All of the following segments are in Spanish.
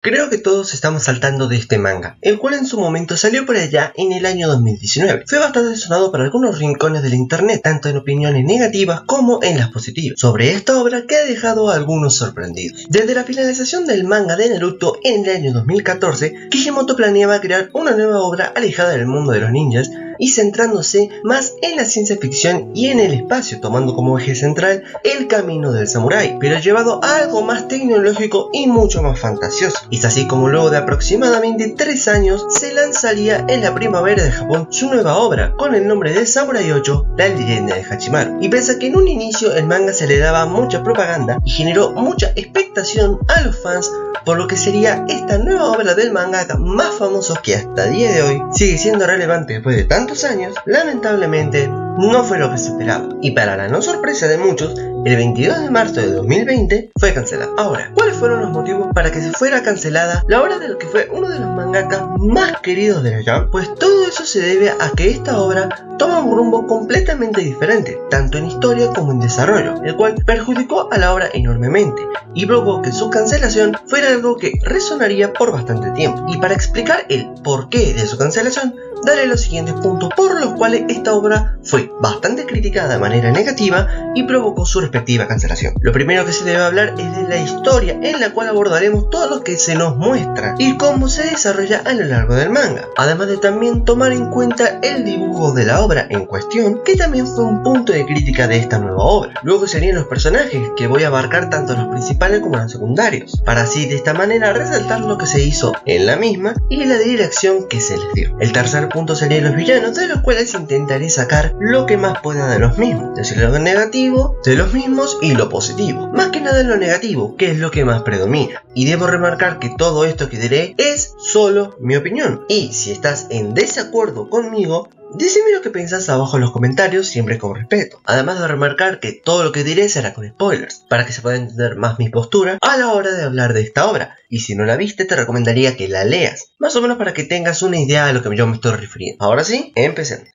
Creo que todos estamos saltando de este manga, el cual en su momento salió por allá en el año 2019. Fue bastante sonado para algunos rincones del internet, tanto en opiniones negativas como en las positivas, sobre esta obra que ha dejado a algunos sorprendidos. Desde la finalización del manga de Naruto en el año 2014, Kishimoto planeaba crear una nueva obra alejada del mundo de los ninjas y centrándose más en la ciencia ficción y en el espacio, tomando como eje central el camino del samurái, pero llevado a algo más tecnológico y mucho más fantasioso. Y es así como luego de aproximadamente 3 años se lanzaría en la primavera de Japón su nueva obra, con el nombre de Samurai 8, la leyenda de Hachimaru. Y pese a que en un inicio el manga se le daba mucha propaganda y generó mucha expectación a los fans, por lo que sería esta nueva obra del mangaka más famoso que hasta el día de hoy sigue siendo relevante después de tantos años, lamentablemente no fue lo que se esperaba. Y para la no sorpresa de muchos, el 22 de marzo de 2020 fue cancelada. Ahora, ¿cuáles fueron los motivos para que se fuera cancelada la obra de lo que fue uno de los mangakas más queridos de la Jump? Pues todo eso se debe a que esta obra toma un rumbo completamente diferente, tanto en historia como en desarrollo, el cual perjudicó a la obra enormemente y provocó que su cancelación fuera algo que resonaría por bastante tiempo. Y para explicar el porqué de su cancelación, daré los siguientes puntos por los cuales esta obra fue bastante criticada de manera negativa y provocó su respectiva cancelación. Lo primero que se debe hablar es de la historia, en la cual abordaremos todo lo que se nos muestra y cómo se desarrolla a lo largo del manga, además de también tomar en cuenta el dibujo de la obra en cuestión, que también fue un punto de crítica de esta nueva obra. Luego serían los personajes, que voy a abarcar tanto los principales como los secundarios, para así de esta manera resaltar lo que se hizo en la misma y la dirección que se les dio. El tercer punto serían los villanos, de los cuales intentaré sacar lo que más pueda de los mismos, decir lo negativo de los mismos y lo positivo, más que nada lo negativo, que es lo que más predomina. Y debo remarcar que todo esto que diré es solo mi opinión, y si estás en desacuerdo conmigo, decime lo que pensás abajo en los comentarios, siempre con respeto. Además de remarcar que todo lo que diré será con spoilers, para que se pueda entender más mi postura a la hora de hablar de esta obra. Y si no la viste, te recomendaría que la leas, más o menos para que tengas una idea de lo que yo me estoy refiriendo. Ahora sí, empecemos.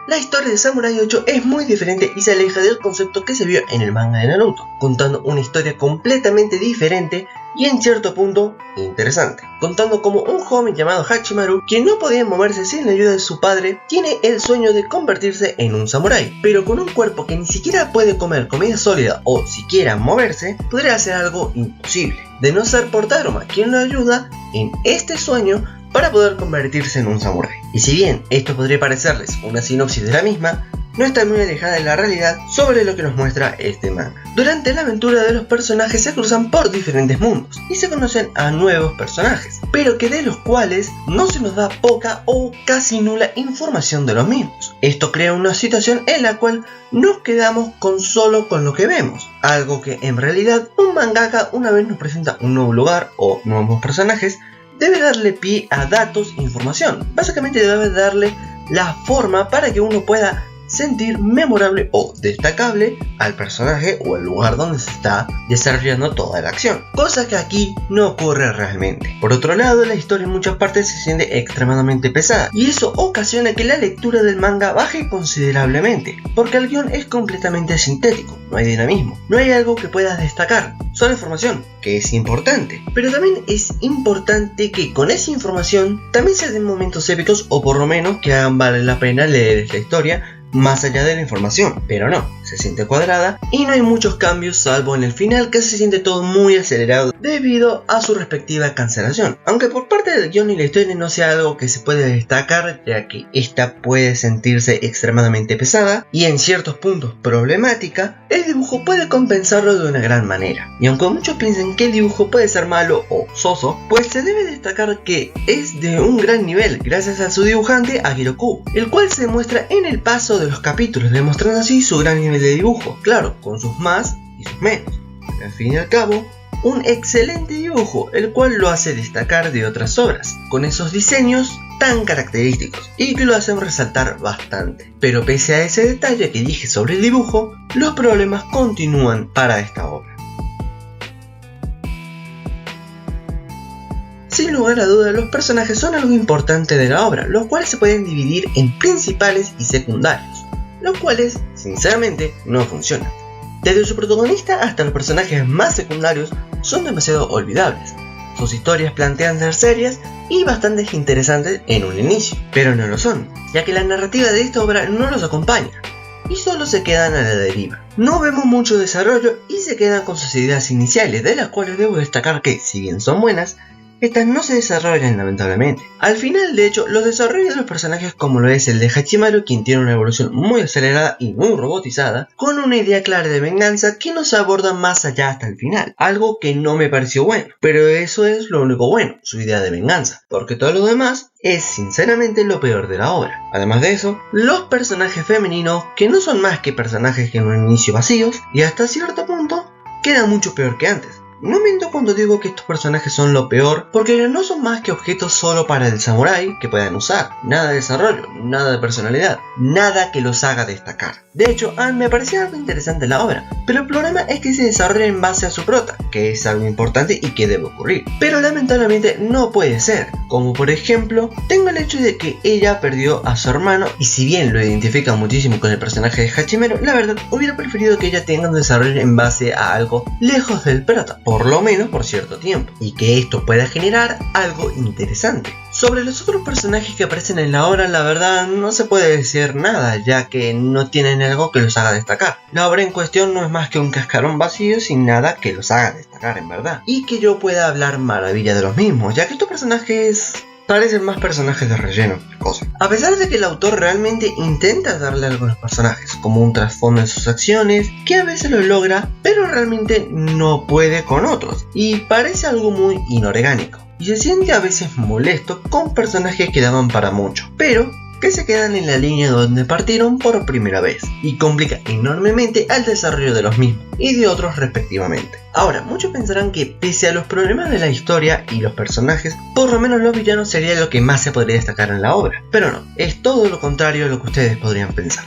La historia de Samurai 8 es muy diferente y se aleja del concepto que se vio en el manga de Naruto, contando una historia completamente diferente y en cierto punto interesante, contando como un joven llamado Hachimaru, quien no podía moverse sin la ayuda de su padre, tiene el sueño de convertirse en un samurái, pero con un cuerpo que ni siquiera puede comer comida sólida o siquiera moverse, podría hacer algo imposible, de no ser por Taruma, quien lo ayuda en este sueño para poder convertirse en un samurái. Y si bien esto podría parecerles una sinopsis de la misma, no está muy alejada de la realidad sobre lo que nos muestra este manga. Durante la aventura de los personajes se cruzan por diferentes mundos y se conocen a nuevos personajes, pero que de los cuales no se nos da poca o casi nula información de los mismos. Esto crea una situación en la cual nos quedamos solo con lo que vemos, algo que en realidad un mangaka, una vez nos presenta un nuevo lugar o nuevos personajes, debe darle pie a datos e información. Básicamente debe darle la forma para que uno pueda sentir memorable o destacable al personaje o al lugar donde se está desarrollando toda la acción, cosa que aquí no ocurre realmente. Por otro lado, la historia en muchas partes se siente extremadamente pesada y eso ocasiona que la lectura del manga baje considerablemente, porque el guión es completamente sintético, no hay dinamismo, no hay algo que puedas destacar, solo información, que es importante, pero también es importante que con esa información también se den momentos épicos o por lo menos que hagan valer la pena leer esta historia más allá de la información, pero no, se siente cuadrada y no hay muchos cambios salvo en el final, que se siente todo muy acelerado debido a su respectiva cancelación, aunque por parte del guión y la historia no sea algo que se puede destacar, ya que esta puede sentirse extremadamente pesada y en ciertos puntos problemática, el dibujo puede compensarlo de una gran manera. Y aunque muchos piensen que el dibujo puede ser malo o soso, pues se debe destacar que es de un gran nivel gracias a su dibujante Agiroku, el cual se muestra en el paso de los capítulos, demostrando así su gran nivel de dibujo, claro, con sus más y sus menos, pero al fin y al cabo un excelente dibujo, el cual lo hace destacar de otras obras, con esos diseños tan característicos y que lo hacen resaltar bastante. Pero pese a ese detalle que dije sobre el dibujo, los problemas continúan para esta obra. Sin lugar a dudas, los personajes son algo importante de la obra, los cuales se pueden dividir en principales y secundarios, los cuales, sinceramente, no funcionan. Desde su protagonista hasta los personajes más secundarios son demasiado olvidables. Sus historias plantean ser serias y bastante interesantes en un inicio, pero no lo son, ya que la narrativa de esta obra no los acompaña y solo se quedan a la deriva. No vemos mucho desarrollo y se quedan con sus ideas iniciales, de las cuales debo destacar que, si bien son buenas, estas no se desarrollan lamentablemente. Al final, de hecho, los desarrollos de los personajes, como lo es el de Hachimaru, quien tiene una evolución muy acelerada y muy robotizada, con una idea clara de venganza que no se aborda más allá hasta el final, algo que no me pareció bueno, pero eso es lo único bueno, su idea de venganza, porque todo lo demás es sinceramente lo peor de la obra. Además de eso, los personajes femeninos, que no son más que personajes que en un inicio vacíos, y hasta cierto punto, quedan mucho peor que antes. No miento cuando digo que estos personajes son lo peor, porque no son más que objetos solo para el samurái que puedan usar. Nada de desarrollo, nada de personalidad, nada que los haga destacar. De hecho, me parecía algo interesante la obra, pero el problema es que se desarrolla en base a su prota, que es algo importante y que debe ocurrir. Pero lamentablemente no puede ser, como por ejemplo, tengo el hecho de que ella perdió a su hermano, y si bien lo identifica muchísimo con el personaje de Hachimaru, la verdad hubiera preferido que ella tenga un desarrollo en base a algo lejos del prota, por lo menos por cierto tiempo, y que esto pueda generar algo interesante. Sobre los otros personajes que aparecen en la obra, la verdad no se puede decir nada, ya que no tienen algo que los haga destacar. La obra en cuestión no es más que un cascarón vacío sin nada que los haga destacar en verdad, y que yo pueda hablar maravilla de los mismos, ya que estos personajes parecen más personajes de relleno que cosa. A pesar de que el autor realmente intenta darle algo a los personajes, como un trasfondo en sus acciones, que a veces lo logra, pero realmente no puede con otros, y parece algo muy inorgánico. Y se siente a veces molesto con personajes que daban para mucho, pero que se quedan en la línea donde partieron por primera vez, y complica enormemente el desarrollo de los mismos y de otros respectivamente. Ahora, muchos pensarán que pese a los problemas de la historia y los personajes, por lo menos los villanos sería lo que más se podría destacar en la obra, pero no, es todo lo contrario a lo que ustedes podrían pensar.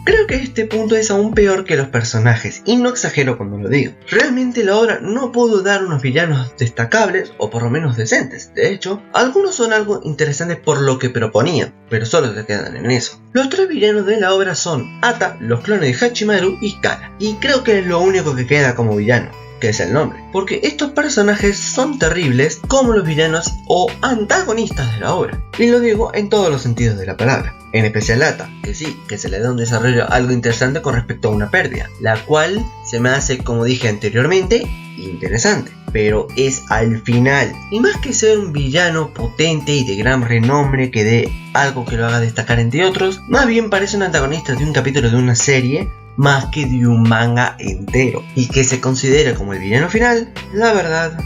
Creo que este punto es aún peor que los personajes, y no exagero cuando lo digo. Realmente la obra no pudo dar unos villanos destacables, o por lo menos decentes. De hecho, algunos son algo interesantes por lo que proponían, pero solo se quedan en eso. Los tres villanos de la obra son Ata, los clones de Hachimaru y Kara, y creo que es lo único que queda como villano, que es el nombre, porque estos personajes son terribles como los villanos o antagonistas de la obra, y lo digo en todos los sentidos de la palabra. En especial Ata, que sí, que se le da un desarrollo algo interesante con respecto a una pérdida, la cual se me hace, como dije anteriormente, interesante, pero es al final. Y más que ser un villano potente y de gran renombre que dé algo que lo haga destacar entre otros, más bien parece un antagonista de un capítulo de una serie más que de un manga entero, y que se considera como el villano final, la verdad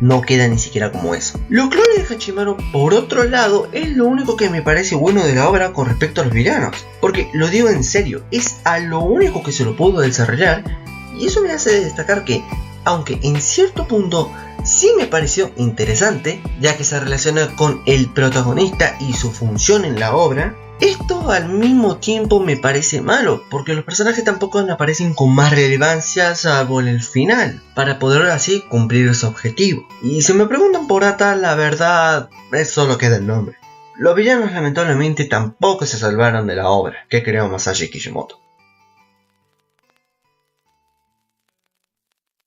no queda ni siquiera como eso. Los clones de Hachimaru, por otro lado, es lo único que me parece bueno de la obra con respecto a los villanos, porque lo digo en serio, es a lo único que se lo pudo desarrollar, y eso me hace destacar que, aunque en cierto punto sí me pareció interesante, ya que se relaciona con el protagonista y su función en la obra, esto al mismo tiempo me parece malo, porque los personajes tampoco aparecen con más relevancia salvo en el final, para poder así cumplir su objetivo. Y si me preguntan por Ata, la verdad es solo queda el nombre. Los villanos lamentablemente tampoco se salvaron de la obra que creó Masashi Kishimoto.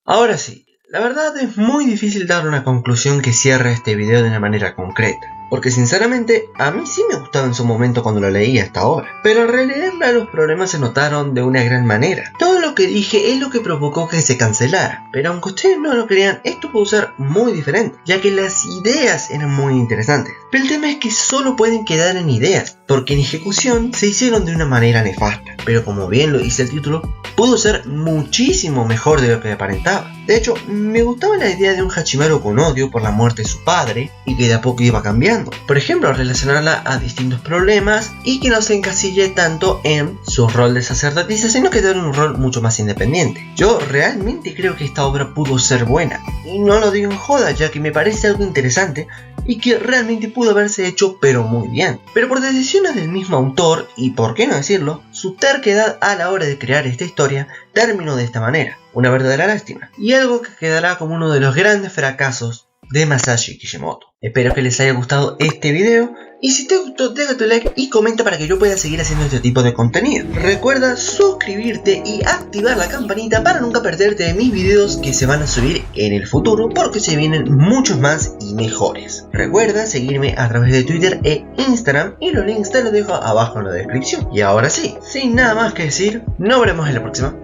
Ahora sí, la verdad es muy difícil dar una conclusión que cierre este video de una manera concreta, porque sinceramente a mí sí me gustaba en su momento cuando lo leía esta obra, pero al releerla los problemas se notaron de una gran manera. Todo lo que dije es lo que provocó que se cancelara, pero aunque ustedes no lo crean, esto pudo ser muy diferente, ya que las ideas eran muy interesantes. Pero el tema es que solo pueden quedar en ideas, porque en ejecución se hicieron de una manera nefasta, pero como bien lo dice el título, pudo ser muchísimo mejor de lo que aparentaba. De hecho, me gustaba la idea de un Hachimaru con odio por la muerte de su padre y que de a poco iba cambiando. Por ejemplo, relacionarla a distintos problemas y que no se encasille tanto en su rol de sacerdotisa, sino que darle un rol mucho más independiente. Yo realmente creo que esta obra pudo ser buena, y no lo digo en joda, ya que me parece algo interesante y que realmente pudo haberse hecho pero muy bien. Pero por decisiones del mismo autor, y por qué no decirlo, su terquedad a la hora de crear esta historia terminó de esta manera. Una verdadera lástima, y algo que quedará como uno de los grandes fracasos de Masashi Kishimoto. Espero que les haya gustado este video y si te gustó deja tu like y comenta para que yo pueda seguir haciendo este tipo de contenido. Recuerda suscribirte y activar la campanita para nunca perderte de mis videos que se van a subir en el futuro porque se vienen muchos más y mejores. Recuerda seguirme a través de Twitter e Instagram y los links te los dejo abajo en la descripción. Y ahora sí, sin nada más que decir, nos veremos en la próxima.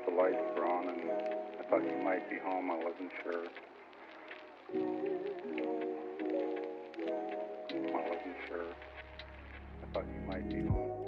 The lights were on and I thought you might be home. I wasn't sure. I thought you might be home.